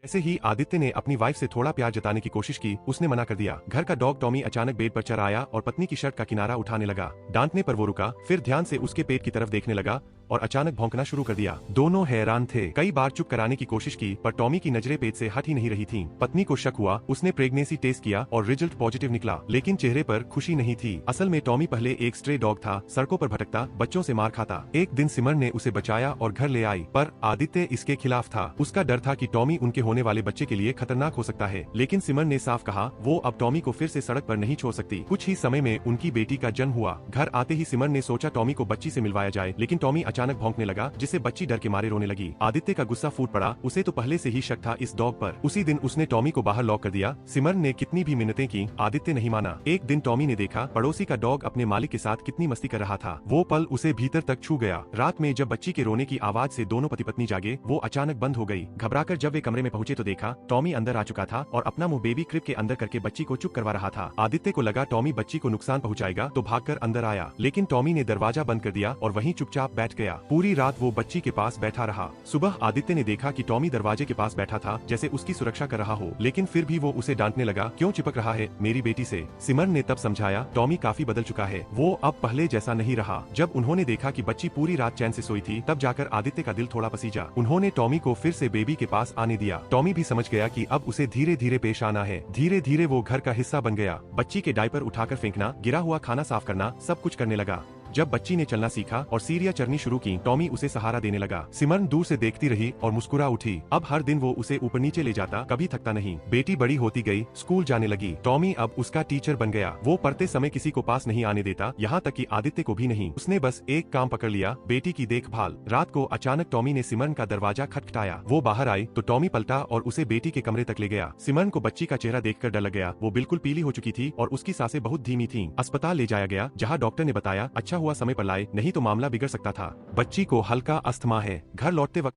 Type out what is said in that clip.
ऐसे ही आदित्य ने अपनी वाइफ से थोड़ा प्यार जताने की कोशिश की, उसने मना कर दिया। घर का डॉग टॉमी अचानक बेड पर चढ़ आया और पत्नी की शर्ट का किनारा उठाने लगा। डांटने पर वो रुका, फिर ध्यान से उसके पेट की तरफ देखने लगा और अचानक भौंकना शुरू कर दिया। दोनों हैरान थे। कई बार चुप कराने की कोशिश की, पर टॉमी की नजरें पेट से हट ही नहीं रही थीं। पत्नी को शक हुआ, उसने प्रेगनेंसी टेस्ट किया और रिजल्ट पॉजिटिव निकला, लेकिन चेहरे पर खुशी नहीं थी। असल में टॉमी पहले एक स्ट्रे डॉग था, सड़कों पर भटकता, बच्चों से मार खाता। एक दिन सिमर ने उसे बचाया और घर ले आई, पर आदित्य इसके खिलाफ था। उसका डर था कि टॉमी उनके होने वाले बच्चे के लिए खतरनाक हो सकता है, लेकिन सिमर ने साफ कहा वो अब टॉमी को फिर से सड़क पर नहीं छोड़ सकती। कुछ ही समय में उनकी बेटी का जन्म हुआ। घर आते ही सिमर ने सोचा टॉमी को बच्ची से मिलवाया जाए, लेकिन टॉमी अचानक भौंकने लगा, जिससे बच्ची डर के मारे रोने लगी। आदित्य का गुस्सा फूट पड़ा, उसे तो पहले से ही शक था इस डॉग पर। उसी दिन उसने टॉमी को बाहर लॉक कर दिया। सिमर ने कितनी भी मिन्नतें की, आदित्य नहीं माना। एक दिन टॉमी ने देखा पड़ोसी का डॉग अपने मालिक के साथ कितनी मस्ती कर रहा था। वो पल उसे भीतर तक छू गया। रात में जब बच्ची के रोने की आवाज से दोनों पति पत्नी जागे, वो अचानक बंद हो गई। घबराकर जब वे कमरे में पहुंचे तो देखा टॉमी अंदर आ चुका था और अपना मुंह बेबी क्रिब के अंदर करके बच्ची को चुप करवा रहा था। आदित्य को लगा टॉमी बच्ची को नुकसान पहुंचाएगा, तो भागकर अंदर आया, लेकिन टॉमी ने दरवाजा बंद कर दिया और वहीं चुपचाप बैठ गया। पूरी रात वो बच्ची के पास बैठा रहा। सुबह आदित्य ने देखा कि टॉमी दरवाजे के पास बैठा था, जैसे उसकी सुरक्षा कर रहा हो, लेकिन फिर भी वो उसे डांटने लगा, क्यों चिपक रहा है मेरी बेटी से। सिमर ने तब समझाया टॉमी काफी बदल चुका है, वो अब पहले जैसा नहीं रहा। जब उन्होंने देखा कि बच्ची पूरी रात चैन से सोई थी, तब जाकर आदित्य का दिल थोड़ा पसीजा। उन्होंने टॉमी को फिर से बेबी के पास आने दिया। टॉमी भी समझ गया कि अब उसे धीरे धीरे पेश आना है। धीरे धीरे वो घर का हिस्सा बन गया। बच्ची के डायपर उठाकर फेंकना, गिरा हुआ खाना साफ करना, सब कुछ करने लगा। जब बच्ची ने चलना सीखा और सीढ़ियां चढ़नी शुरू की, टॉमी उसे सहारा देने लगा। सिमरन दूर से देखती रही और मुस्कुरा उठी। अब हर दिन वो उसे ऊपर नीचे ले जाता, कभी थकता नहीं। बेटी बड़ी होती गई, स्कूल जाने लगी। टॉमी अब उसका टीचर बन गया। वो पढ़ते समय किसी को पास नहीं आने देता, यहाँ तक कि आदित्य को भी नहीं। उसने बस एक काम पकड़ लिया, बेटी की देखभाल। रात को अचानक टॉमी ने सिमरन का दरवाजा खटखटाया। वो बाहर आई तो टॉमी पलटा और उसे बेटी के कमरे तक ले गया। सिमरन को बच्ची का चेहरा देखकर डर लग गया। वो बिल्कुल पीली हो चुकी थी और उसकी सांसें बहुत धीमी थीं। अस्पताल ले जाया गया, जहाँ डॉक्टर ने बताया अच्छा हुआ समय पर लाए, नहीं तो मामला बिगड़ सकता था। बच्ची को हल्का अस्थमा है। घर लौटते वक्त